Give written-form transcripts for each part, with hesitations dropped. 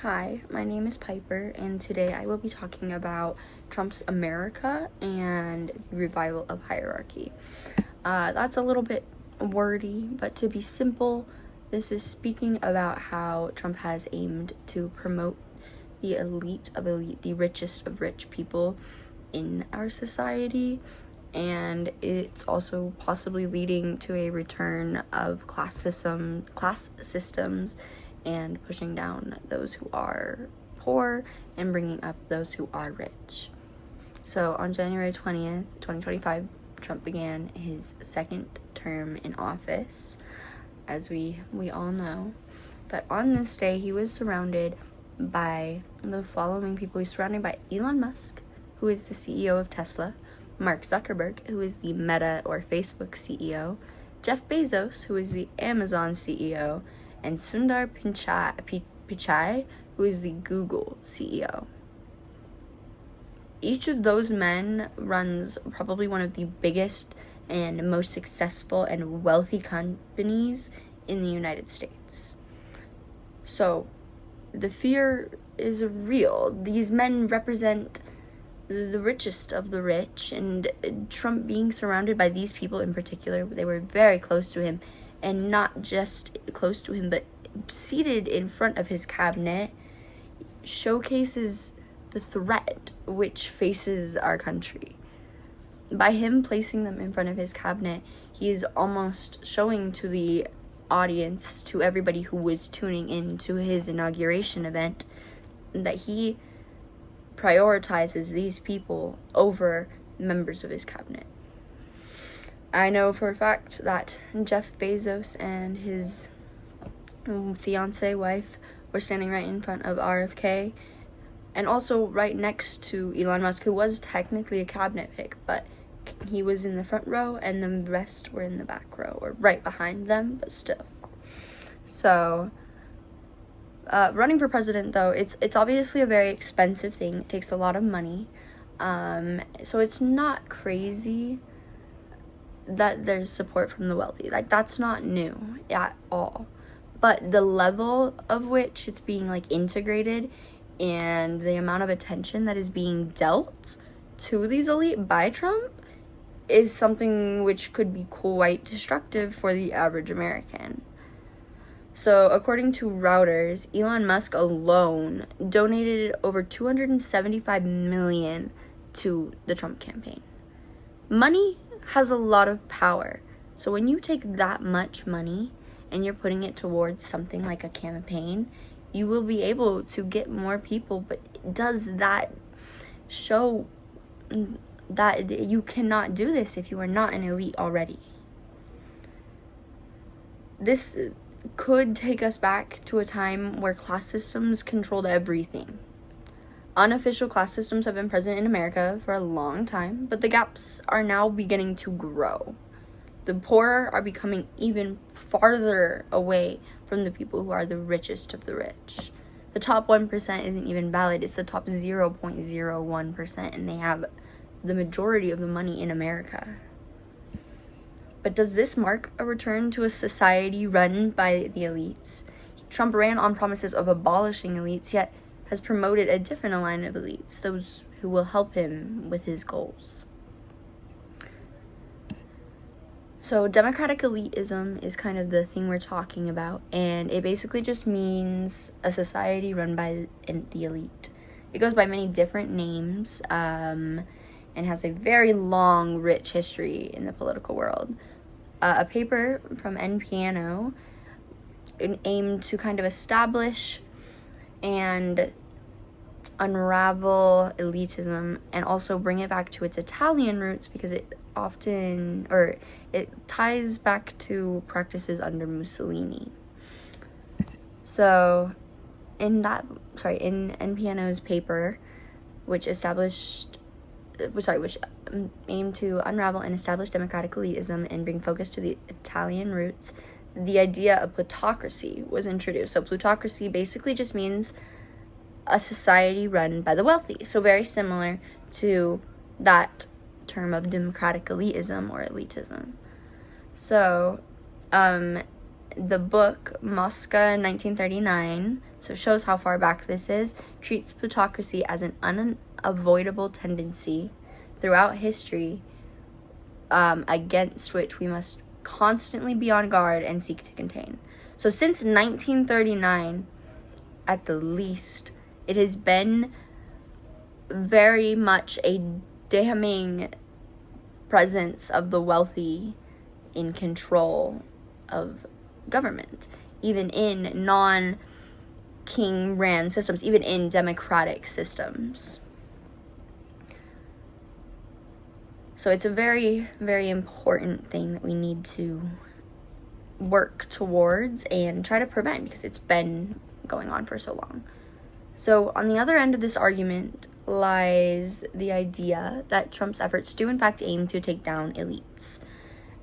Hi, my name is Piper, and today I will be talking about Trump's America and the revival of hierarchy. That's a little bit wordy, but to be simple, this is speaking about how Trump has aimed to promote the elite of elite, the richest of rich people in our society, and it's also possibly leading to a return of class systems and pushing down those who are poor and bringing up those who are rich. So on January 20th, 2025, Trump began his second term in office, as we all know. But on this day, he was surrounded by the following people. He's surrounded by Elon Musk, who is the CEO of Tesla, Mark Zuckerberg, who is the Meta or Facebook CEO, Jeff Bezos, who is the Amazon CEO, and Sundar Pichai, who is the Google CEO. Each of those men runs probably one of the biggest and most successful and wealthy companies in the United States. So the fear is real. These men represent the richest of the rich, and Trump being surrounded by these people in particular, they were very close to him, and not just close to him, but seated in front of his cabinet, showcases the threat which faces our country. By him placing them in front of his cabinet, he is almost showing to the audience, to everybody who was tuning in to his inauguration event, that he prioritizes these people over members of his cabinet. I know for a fact that Jeff Bezos and his fiancée wife were standing right in front of RFK, and also right next to Elon Musk, who was technically a cabinet pick, but he was in the front row and the rest were in the back row, or right behind them, but still. So running for president, though, it's obviously a very expensive thing. It takes a lot of money. So it's not crazy that there's support from the wealthy. Like, that's not new at all. But the level of which it's being, integrated, and the amount of attention that is being dealt to these elite by Trump is something which could be quite destructive for the average American. So, according to Reuters, Elon Musk alone donated over $275 million to the Trump campaign. Money has a lot of power. So when you take that much money and you're putting it towards something like a campaign, you will be able to get more people. But does that show that you cannot do this if you are not an elite already? This could take us back to a time where class systems controlled everything. Unofficial class systems have been present in America for a long time, but the gaps are now beginning to grow. The poor are becoming even farther away from the people who are the richest of the rich. The top 1% isn't even valid. It's the top 0.01%, and they have the majority of the money in America. But does this mark a return to a society run by the elites? Trump ran on promises of abolishing elites, yet has promoted a different line of elites, those who will help him with his goals. So democratic elitism is kind of the thing we're talking about, and it basically just means a society run by the elite. It goes by many different names, and has a very long, rich history in the political world. A paper from NPNO aimed to kind of establish and unravel elitism and also bring it back to its Italian roots, because it ties back to practices under Mussolini. So in NPNO's paper, which aimed to unravel and establish democratic elitism and bring focus to the Italian roots, the idea of plutocracy was introduced. So plutocracy basically just means a society run by the wealthy. So very similar to that term of democratic elitism or elitism. So the book Mosca 1939 so it shows how far back this is, treats plutocracy as an unavoidable tendency throughout history, against which we must constantly be on guard and seek to contain. So since 1939, at the least, it has been very much a damning presence of the wealthy in control of government, even in non-king ran systems, even in democratic systems. So it's a very, very important thing that we need to work towards and try to prevent, because it's been going on for so long. So on the other end of this argument lies the idea that Trump's efforts do in fact aim to take down elites.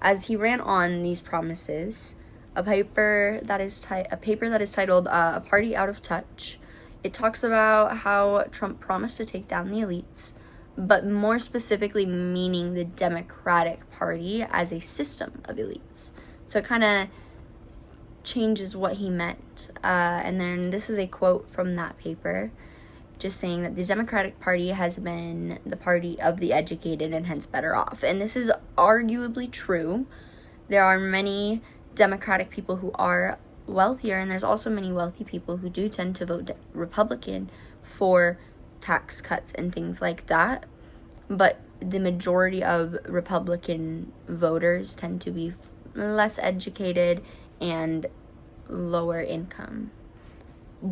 As he ran on these promises, a paper that is titled "A Party Out of Touch," it talks about how Trump promised to take down the elites, but more specifically meaning the Democratic Party as a system of elites. So it kind of changes what he meant. And then this is a quote from that paper, just saying that the Democratic Party has been the party of the educated and hence better off. And this is arguably true. There are many Democratic people who are wealthier, and there's also many wealthy people who do tend to vote Republican for tax cuts and things like that. But the majority of Republican voters tend to be less educated and lower income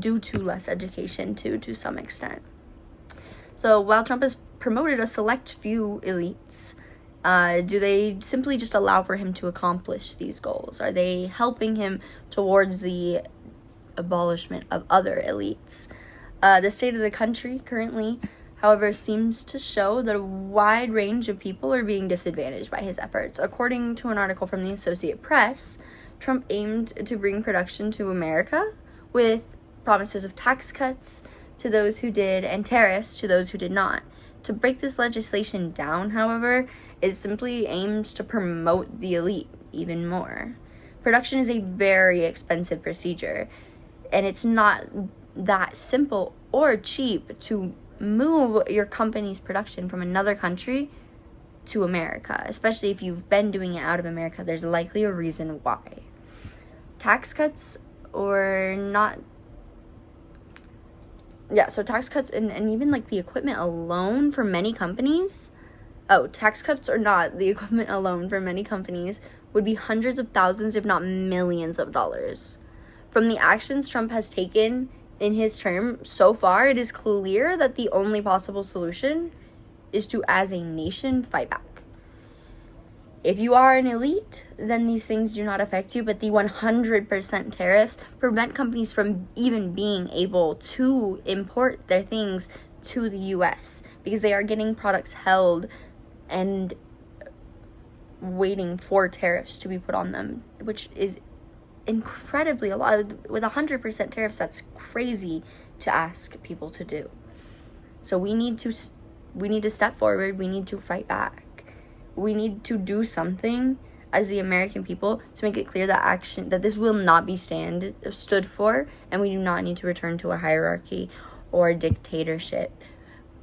due to less education too, to some extent. So while Trump has promoted a select few elites, do they simply just allow for him to accomplish these goals? Are they helping him towards the abolishment of other elites? The state of the country currently, however, seems to show that a wide range of people are being disadvantaged by his efforts. According to an article from the Associated Press, Trump aimed to bring production to America with promises of tax cuts to those who did and tariffs to those who did not. To break this legislation down, however, it simply aims to promote the elite even more. Production is a very expensive procedure, and it's not that simple or cheap to move your company's production from another country to America, especially if you've been doing it out of America. There's likely a reason why. Tax cuts or not. Yeah, so tax cuts and even like the equipment alone for many companies. Tax cuts or not, the equipment alone for many companies would be hundreds of thousands, if not millions of dollars. From the actions Trump has taken in his term so far, it is clear that the only possible solution is to, as a nation, fight back. If you are an elite, then these things do not affect you, but the 100% tariffs prevent companies from even being able to import their things to the US because they are getting products held and waiting for tariffs to be put on them, which is incredibly a lot. With 100% tariffs, that's crazy to ask people to do. So we need to step forward. We need to fight back. We need to do something as the American people to make it clear that this will not be stood for, and we do not need to return to a hierarchy or a dictatorship.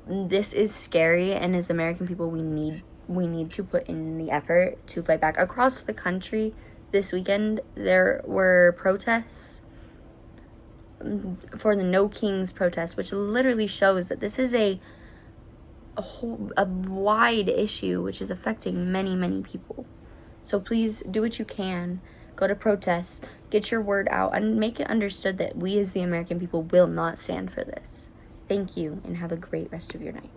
This is scary, and as American people, we need to put in the effort to fight back. Across the country this weekend, there were protests for the No Kings protest, which literally shows that this is a wide issue which is affecting many, many people. So please do what you can. Go to protests, get your word out, and make it understood that we as the American people will not stand for this. Thank you, and have a great rest of your night.